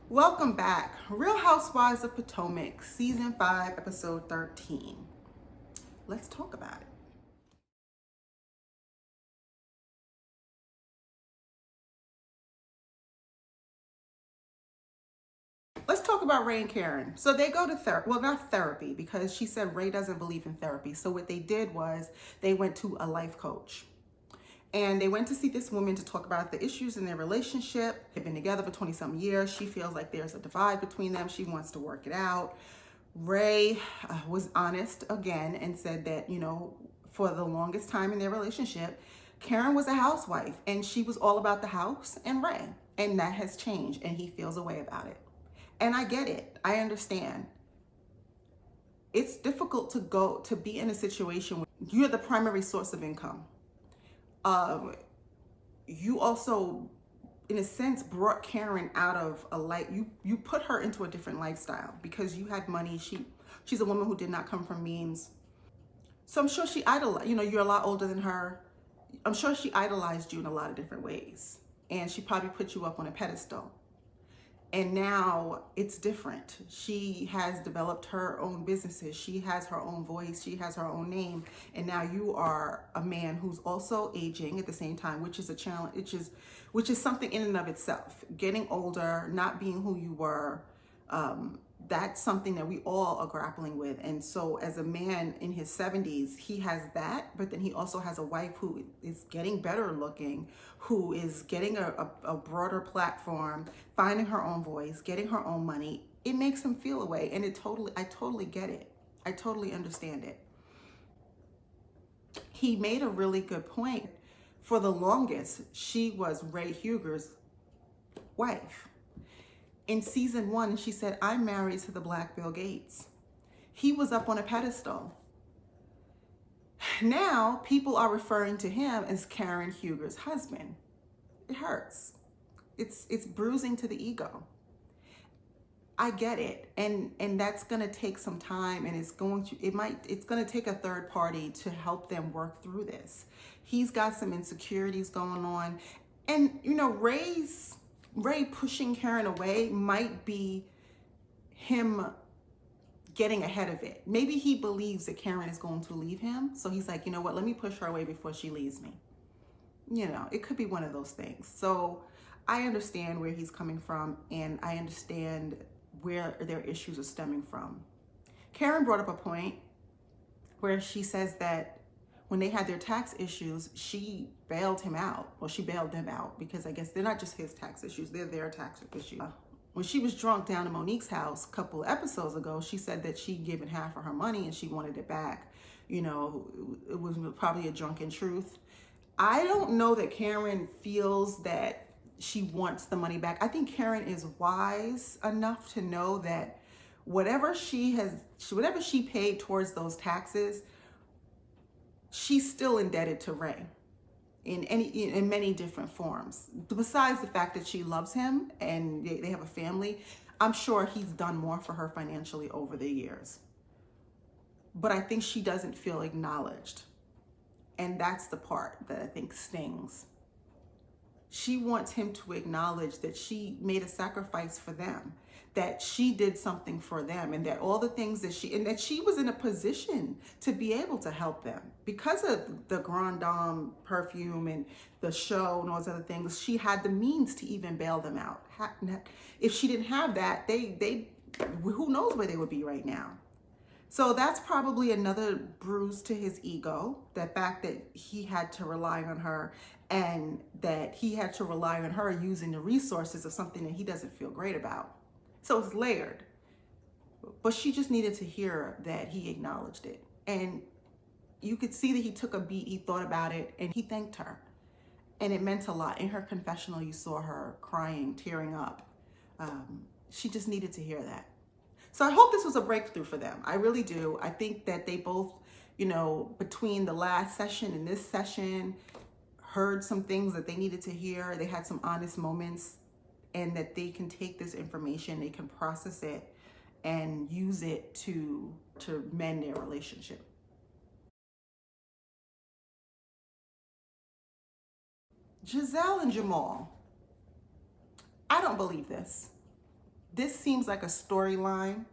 Welcome back. Real Housewives of Potomac, Season 5, Episode 13. Let's talk about it. Let's talk about Ray and Karen. So they go to therapy. Well, not therapy, because she said Ray doesn't believe in therapy. So what they did was they went to a life coach. And they went to see this woman to talk about the issues in their relationship. They've been together for 20 some years. She feels like there's a divide between them. She wants to work it out. Ray was honest again and said that, for the longest time in their relationship, Karen was a housewife and she was all about the house and Ray. And that has changed and he feels a way about it. And I get it. I understand. It's difficult to be in a situation where you're the primary source of income. You also, in a sense, brought Karen out of a life. You put her into a different lifestyle because you had money. She's a woman who did not come from means. So I'm sure she idolized, you're a lot older than her. I'm sure she idolized you in a lot of different ways. And she probably put you up on a pedestal. And now it's different. She has developed her own businesses. She has her own voice. She has her own name. And now you are a man who's also aging at the same time, which is a challenge, which is something in and of itself. Getting older, not being who you were, that's something that we all are grappling with. And so as a man in his 70s, he has that, but then he also has a wife who is getting better looking, who is getting a broader platform, finding her own voice, getting her own money. It makes him feel a way. And I totally get it. I totally understand it. He made a really good point. For the longest, she was Ray Huger's wife. In season 1, she said, I'm married to the Black Bill Gates. He was up on a pedestal. Now, people are referring to him as Karen Huger's husband. It hurts. It's bruising to the ego. I get it. And that's going to take some time, and it's going to take a third party to help them work through this. He's got some insecurities going on. And, Ray pushing Karen away might be him getting ahead of it. Maybe he believes that Karen is going to leave him. So he's like, you know what, let me push her away before she leaves me. It could be one of those things. So I understand where he's coming from, and I understand where their issues are stemming from. Karen brought up a point where she says that when they had their tax issues, she bailed him out. Well, she bailed them out because I guess they're not just his tax issues, they're their tax issues. When she was drunk down at Monique's house a couple episodes ago, she said that she'd given half of her money and she wanted it back. It was probably a drunken truth. I don't know that Karen feels that she wants the money back. I think Karen is wise enough to know that whatever she paid towards those taxes, she's still indebted to Ray in many different forms. Besides the fact that she loves him and they have a family, I'm sure he's done more for her financially over the years. But I think she doesn't feel acknowledged. And that's the part that I think stings. She wants him to acknowledge that she made a sacrifice for them, that she did something for them, and that all the things that she was in a position to be able to help them because of the Grand Dame perfume and the show and all those other things. She had the means to even bail them out. If she didn't have that, they who knows where they would be right now. So that's probably another bruise to his ego, the fact that he had to rely on her and that he had to rely on her using the resources of something that he doesn't feel great about. So it's layered. But she just needed to hear that he acknowledged it. And you could see that he took a beat, he thought about it, and he thanked her. And it meant a lot. In her confessional, you saw her crying, tearing up. She just needed to hear that. So I hope this was a breakthrough for them. I really do. I think that they both, between the last session and this session, heard some things that they needed to hear. They had some honest moments, and that they can take this information, they can process it and use it to mend their relationship. Giselle and Jamal. I don't believe this. this seems like a storyline.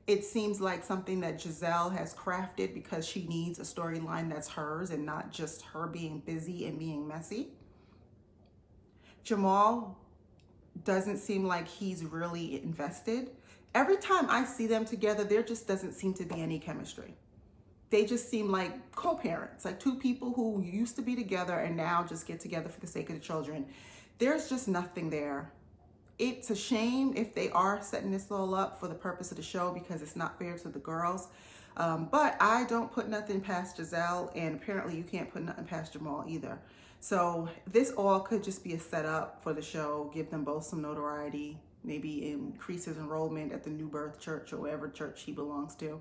It seems like something that Giselle has crafted because she needs a storyline that's hers and not just her being busy and being messy. Jamal doesn't seem like he's really invested. Every time I see them together, there just doesn't seem to be any chemistry. They just seem like co-parents, like two people who used to be together and now just get together for the sake of the children. There's just nothing there. It's a shame if they are setting this all up for the purpose of the show because it's not fair to the girls. But I don't put nothing past Giselle, and apparently you can't put nothing past Jamal either. So this all could just be a setup for the show, give them both some notoriety, maybe increase his enrollment at the New Birth Church or whatever church he belongs to.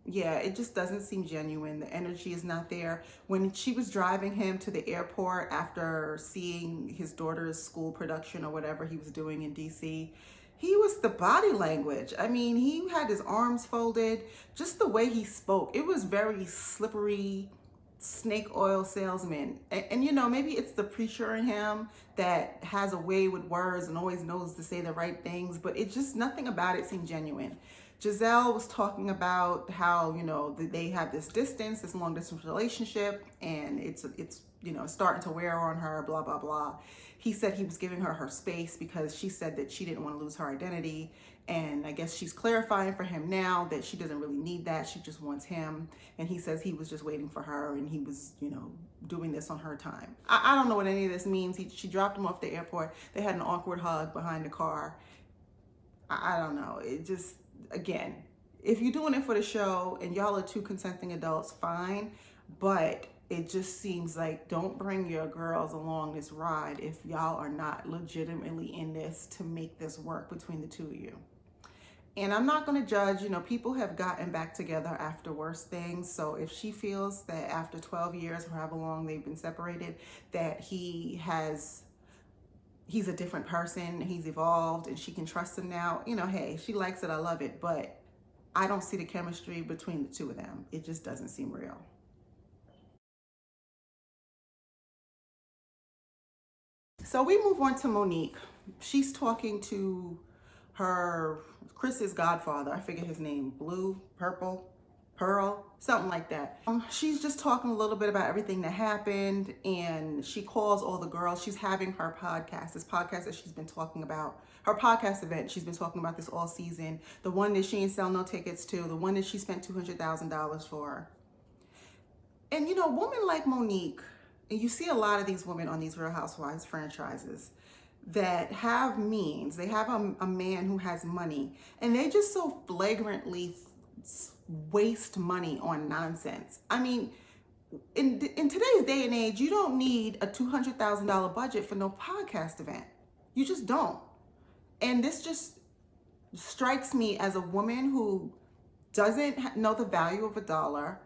Yeah, it just doesn't seem genuine. The energy is not there. When she was driving him to the airport after seeing his daughter's school production or whatever he was doing in DC, he was the body language. I mean, he had his arms folded, just the way he spoke. It was very slippery, snake oil salesman. And you know, maybe it's the preacher in him that has a way with words and always knows to say the right things, but it just, nothing about it seemed genuine. Giselle was talking about how, you know, they have this distance, this long distance relationship, and it's you know, starting to wear on her, blah, blah, blah. He said he was giving her her space because she said that she didn't want to lose her identity. And I guess she's clarifying for him now that she doesn't really need that. She just wants him. And he says he was just waiting for her and he was, you know, doing this on her time. I don't know what any of this means. She dropped him off the airport. They had an awkward hug behind the car. I don't know. It just, again, if you're doing it for the show and y'all are two consenting adults, fine. But it just seems like, don't bring your girls along this ride if y'all are not legitimately in this to make this work between the two of you. And I'm not going to judge, you know, people have gotten back together after worse things. So if she feels that after 12 years or however long they've been separated, that he's a different person, he's evolved and she can trust him now, you know, hey, she likes it, I love it. But I don't see the chemistry between the two of them. It just doesn't seem real. So we move on to Monique. She's talking to her, Chris's godfather, I forget his name, Blue, Purple, Pearl, something like that. She's just talking a little bit about everything that happened, and she calls all the girls. She's having her podcast, this podcast that she's been talking about, her podcast event. She's been talking about this all season. The one that she didn't sell no tickets to, the one that she spent $200,000 for. And you know, a woman like Monique, and you see a lot of these women on these Real Housewives franchises that have means, they have a man who has money, and they just so flagrantly waste money on nonsense. I mean, in today's day and age, you don't need a $200,000 budget for no podcast event. You just don't. And this just strikes me as a woman who doesn't know the value of a dollar,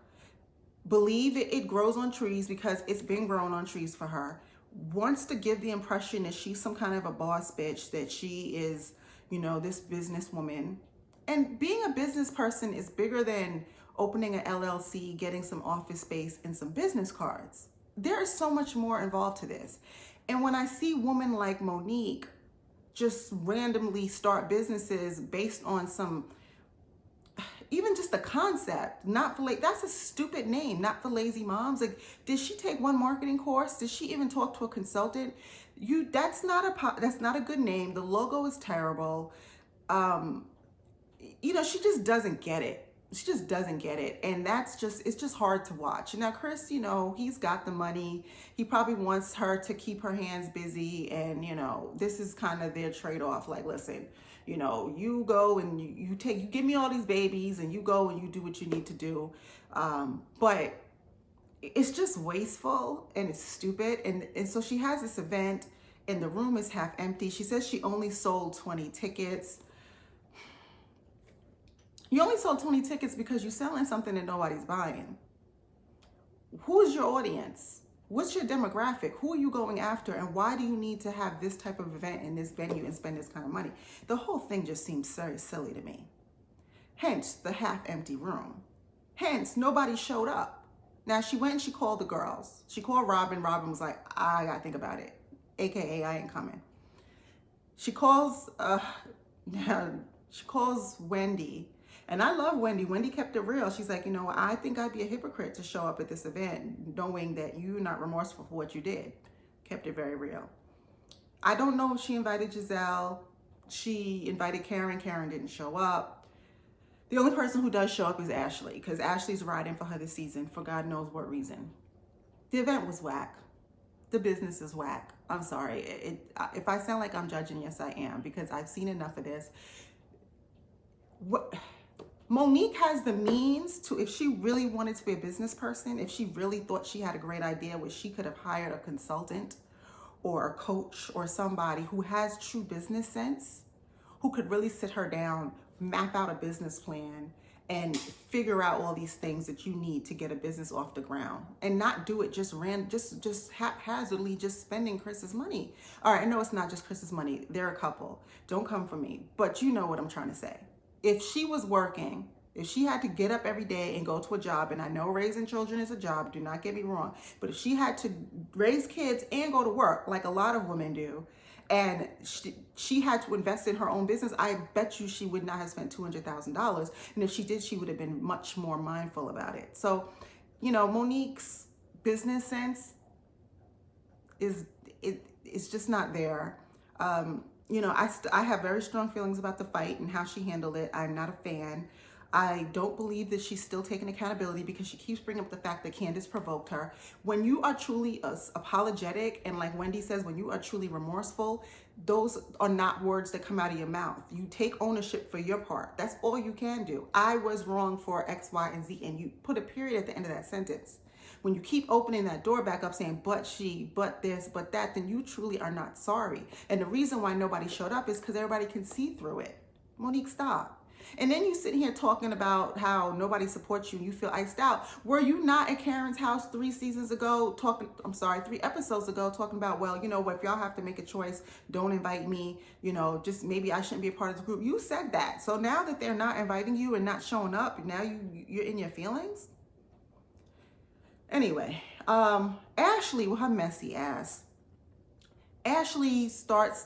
believe it grows on trees because it's been growing on trees for her, wants to give the impression that she's some kind of a boss bitch, that she is, you know, this businesswoman. And being a business person is bigger than opening an LLC, getting some office space and some business cards. There is so much more involved to this. And when I see women like Monique just randomly start businesses based on some, even just the concept, not for that's a stupid name, not for lazy moms. Like, did she take one marketing course? Did she even talk to a consultant? That's not a good name. The logo is terrible. You know, she just doesn't get it. She just doesn't get it. And it's just hard to watch. Now, Chris, you know, he's got the money. He probably wants her to keep her hands busy. And, you know, this is kind of their trade-off. Like, listen, you know, you go and you give me all these babies and you go and you do what you need to do. But it's just wasteful and it's stupid. And so she has this event and the room is half empty. She says she only sold 20 tickets. You only sold 20 tickets because you're selling something that nobody's buying. Who is your audience? What's your demographic? Who are you going after? And why do you need to have this type of event in this venue and spend this kind of money? The whole thing just seems very silly to me. Hence the half empty room. Hence nobody showed up. Now she went and she called the girls. She called Robyn. Robyn was like, I gotta think about it. AKA I ain't coming. She calls, she calls Wendy. And I love Wendy. Wendy kept it real. She's like, you know, I think I'd be a hypocrite to show up at this event knowing that you're not remorseful for what you did. Kept it very real. I don't know if she invited GISELLE. She invited Karen. Karen didn't show up. The only person who does show up is Ashley, because Ashley's riding for her this season for God knows what reason. The event was whack. The business is whack. I'm sorry. If I sound like I'm judging, yes, I am, because I've seen enough of this. What Monique has the means to, if she really wanted to be a business person, if she really thought she had a great idea, where she could have hired a consultant or a coach or somebody who has true business sense, who could really sit her down, map out a business plan, and figure out all these things that you need to get a business off the ground, and not do it just haphazardly, just spending Chris's money. All right, I know it's not just Chris's money. They're a couple. Don't come for me, but you know what I'm trying to say. If she was working, if she had to get up every day and go to a job, and I know raising children is a job, do not get me wrong, but if she had to raise kids and go to work like a lot of women do, and she had to invest in her own business, I bet you she would not have spent $200,000. And if she did, she would have been much more mindful about it. So, you know, Monique's business sense is just not there. You know, I have very strong feelings about the fight and how she handled it. I'm not a fan. I don't believe that she's still taking accountability, because she keeps bringing up the fact that Candace provoked her. When you are truly apologetic, and like Wendy says, when you are truly remorseful, those are not words that come out of your mouth. You take ownership for your part. That's all you can do. I was wrong for X, Y, and Z, and you put a period at the end of that sentence. When you keep opening that door back up saying, but she, but this, but that, then you truly are not sorry. And the reason why nobody showed up is because everybody can see through it. Monique, stop. And then you sit here talking about how nobody supports you and you feel iced out. Were you not at Karen's house 3 episodes ago talking about, well, you know what, if y'all have to make a choice, don't invite me, you know, just maybe I shouldn't be a part of the group. You said that. So now that they're not inviting you and not showing up, now you're in your feelings? Anyway, Ashley, with her messy ass, Ashley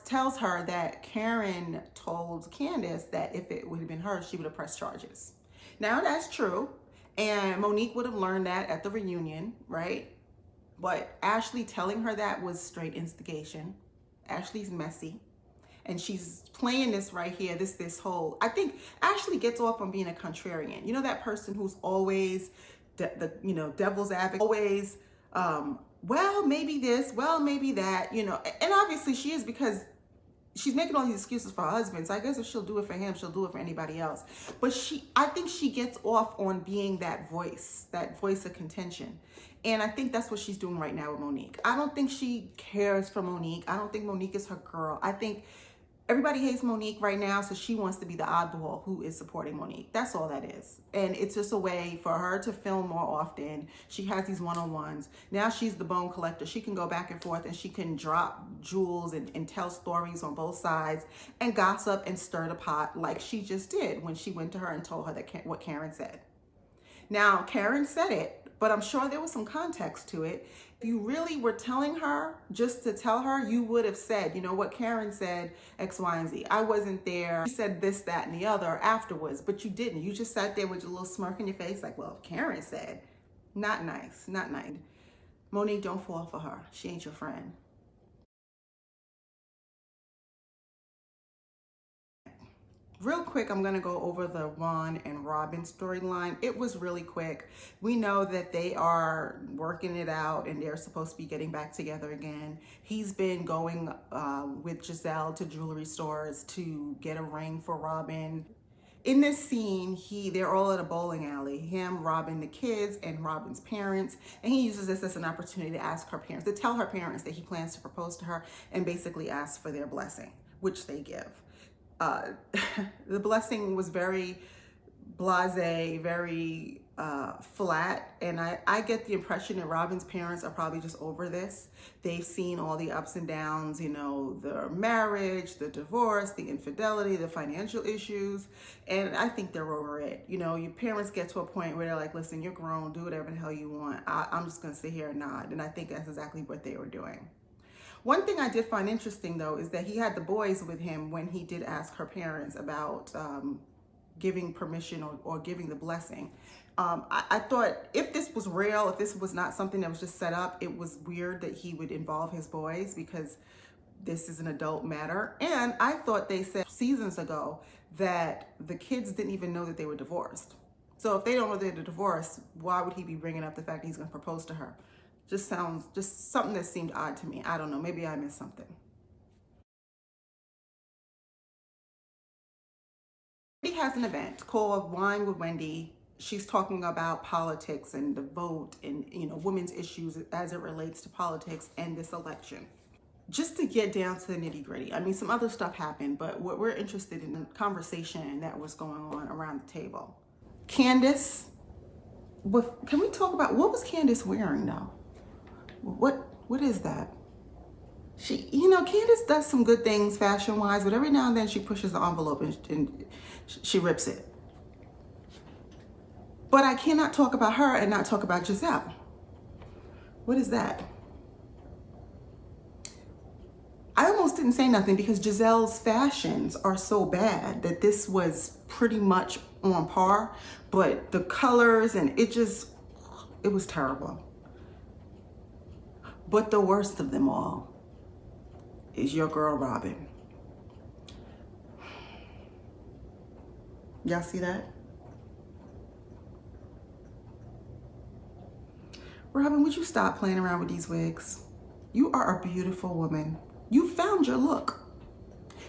tells her that Karen told Candace that if it would have been her, she would have pressed charges. Now that's true, and Monique would have learned that at the reunion, right? But Ashley telling her that was straight instigation. Ashley's messy, and she's playing this right here, this whole, I think Ashley gets off on being a contrarian. You know, that person who's always the you know, devil's advocate, always well, maybe this, well, maybe that, you know, and obviously she is, because she's making all these excuses for her husband. So I guess if she'll do it for him, she'll do it for anybody else. But I think she gets off on being that voice of contention. And I think that's what she's doing right now with Monique. I don't think she cares for Monique. I don't think Monique is her girl. I think everybody hates Monique right now, so she wants to be the oddball who is supporting Monique. That's all that is. And it's just a way for her to film more often. She has these one-on-ones. Now she's the bone collector. She can go back and forth, and she can drop jewels and tell stories on both sides and gossip and stir the pot like she just did when she went to her and told her that what Karen said. Now, Karen said it, but I'm sure there was some context to it. If you really were telling her just to tell her, you would have said, you know what, Karen said X, Y, and Z. I wasn't there. She said this, that, and the other afterwards, but you didn't. You just sat there with your little smirk in your face like, well, Karen said. Not nice, not nice. Monique, don't fall for her. She ain't your friend. Real quick, I'm going to go over the Juan and Robyn storyline. It was really quick. We know that they are working it out and they're supposed to be getting back together again. He's been going with GISELLE to jewelry stores to get a ring for Robyn. In this scene, they're all at a bowling alley. Him, Robyn, the kids, and Robyn's parents. And he uses this as an opportunity to ask her parents, to tell her parents that he plans to propose to her and basically ask for their blessing, which they give. The blessing was very blasé, very flat, and I get the impression that Robyn's parents are probably just over this. They've seen all the ups and downs, you know, the marriage, the divorce, the infidelity, the financial issues, and I think they're over it. You know, your parents get to a point where they're like, listen, you're grown, do whatever the hell you want. I'm just gonna sit here and nod, and I think that's exactly what they were doing. One thing I did find interesting, though, is that he had the boys with him when he did ask her parents about giving permission or giving the blessing. I thought if this was real, if this was not something that was just set up, it was weird that he would involve his boys because this is an adult matter. And I thought they said seasons ago that the kids didn't even know that they were divorced. So if they don't know they're divorced, why would he be bringing up the fact that he's going to propose to her? Just sounds, just something that seemed odd to me. I don't know. Maybe I missed something. Wendy has an event called Wine with Wendy. She's talking about politics and the vote and, you know, women's issues as it relates to politics and this election. Just to get down to the nitty gritty. I mean, some other stuff happened, but what we're interested in the conversation that was going on around the table. Candace, can we talk about what was Candace wearing though? What is that? She, you know, Candace does some good things fashion-wise, but every now and then she pushes the envelope and she rips it. But I cannot talk about her and not talk about Giselle. What is that? I almost didn't say nothing because Giselle's fashions are so bad that this was pretty much on par, but the colors and it was terrible. But the worst of them all is your girl, Robyn. Y'all see that? Robyn, would you stop playing around with these wigs? You are a beautiful woman. You found your look.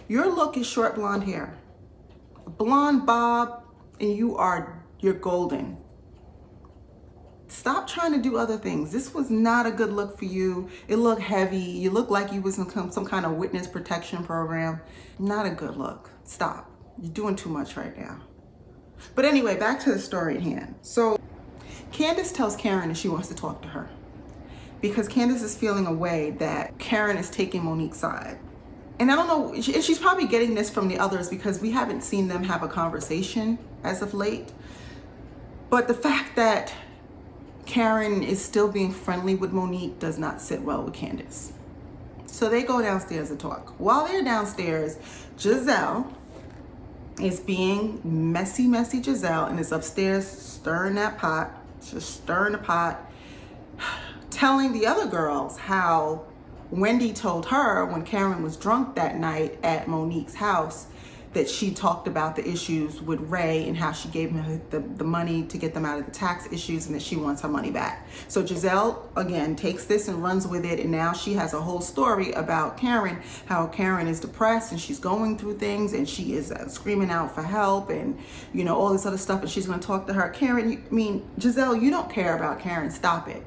Your look is short blonde hair, blonde bob, and you're golden. Stop trying to do other things. This was not a good look for you. It looked heavy. You look like you was in some kind of witness protection program. Not a good look. Stop. You're doing too much right now. But anyway, back to the story at hand. So Candace tells Karen that she wants to talk to her because Candace is feeling a way that Karen is taking Monique's side. And I don't know, she's probably getting this from the others because we haven't seen them have a conversation as of late. But the fact that Karen is still being friendly with Monique does not sit well with Candace. So they go downstairs to talk. While they're downstairs, Giselle is being messy Giselle and is upstairs stirring that pot, just stirring the pot, telling the other girls how Wendy told her when Karen was drunk that night at Monique's house that she talked about the issues with Ray and how she gave him the money to get them out of the tax issues and that she wants her money back. So Giselle, again, takes this and runs with it. And now she has a whole story about Karen, how Karen is depressed and she's going through things and she is screaming out for help and, you know, all this other stuff. And she's going to talk to her. Giselle, you don't care about Karen. Stop it.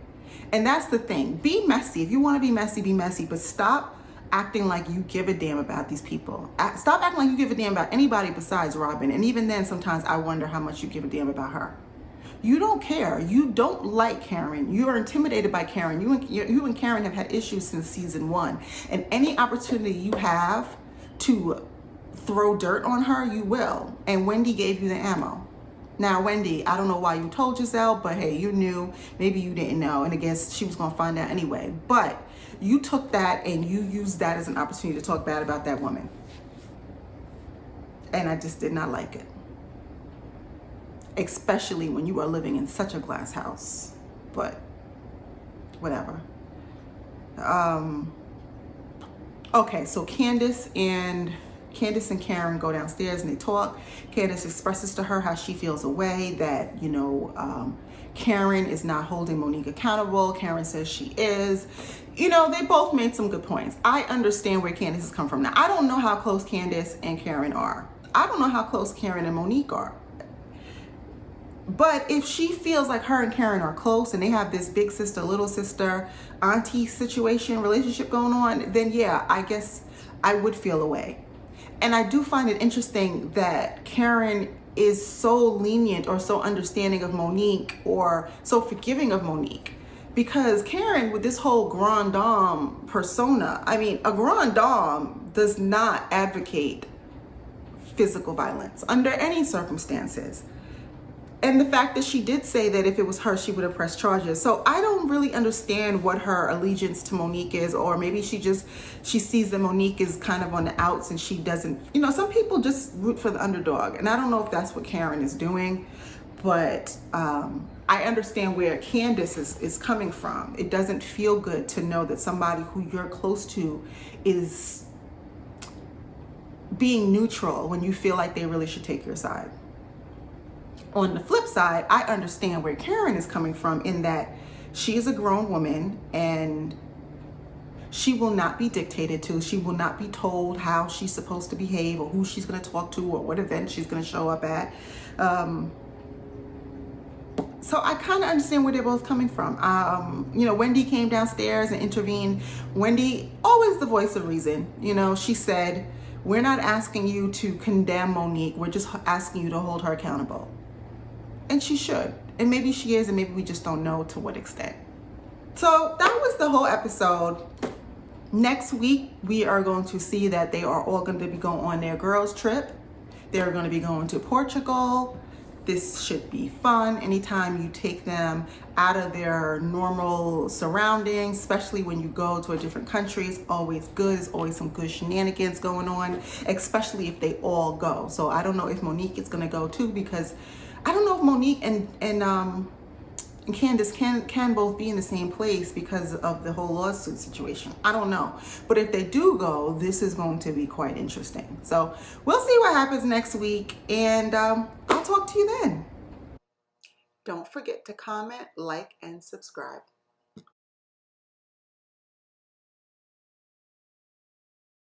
And that's the thing. Be messy. If you want to be messy, but stop acting like you give a damn about these people. Stop acting like you give a damn about anybody besides Robyn. And even then, sometimes I wonder how much you give a damn about her. You don't care. You don't like Karen. You are intimidated by Karen. You and Karen have had issues since season 1. And any opportunity you have to throw dirt on her, you will. And Wendy gave you the ammo. Now, Wendy, I don't know why you told Giselle, but hey, you knew. Maybe you didn't know. And I guess she was going to find out anyway. But you took that and you used that as an opportunity to talk bad about that woman. And I just did not like it. Especially when you are living in such a glass house. But whatever. Okay, so Candace and Karen go downstairs and they talk. Candace expresses to her how she feels a way that, you know, Karen is not holding Monique accountable. Karen says she is. You know, they both made some good points. I understand where Candace has come from. Now, I don't know how close Candace and Karen are. I don't know how close Karen and Monique are. But if she feels like her and Karen are close and they have this big sister, little sister, auntie situation, relationship going on, then yeah, I guess I would feel a way. And I do find it interesting that Karen is so lenient or so understanding of Monique or so forgiving of Monique. Because Karen, with this whole grande dame persona, I mean, a grande dame does not advocate physical violence under any circumstances. And the fact that she did say that if it was her, she would have pressed charges. So I don't really understand what her allegiance to Monique is, or maybe she sees that Monique is kind of on the outs and she doesn't, you know, some people just root for the underdog. And I don't know if that's what Karen is doing, but I understand where Candace is coming from. It doesn't feel good to know that somebody who you're close to is being neutral when you feel like they really should take your side. On the flip side, I understand where Karen is coming from, in that she is a grown woman and she will not be dictated to. She will not be told how she's supposed to behave or who she's going to talk to or what event she's going to show up at. So I kind of understand where they're both coming from. You know, Wendy came downstairs and intervened. Wendy, always the voice of reason. You know, she said, we're not asking you to condemn Monique. We're just asking you to hold her accountable. And she should. And maybe she is, and maybe we just don't know to what extent. So that was the whole episode. Next week, we are going to see that they are all going to be going on their girls' trip. They're going to be going to Portugal. This should be fun. Anytime you take them out of their normal surroundings, especially when you go to a different country, it's always good. There's always some good shenanigans going on, especially if they all go. So I don't know if Monique is going to go too, because I don't know if Monique and Candace can both be in the same place because of the whole lawsuit situation. I don't know. But if they do go, this is going to be quite interesting. So we'll see what happens next week, and I'll talk to you then. Don't forget to comment, like, and subscribe.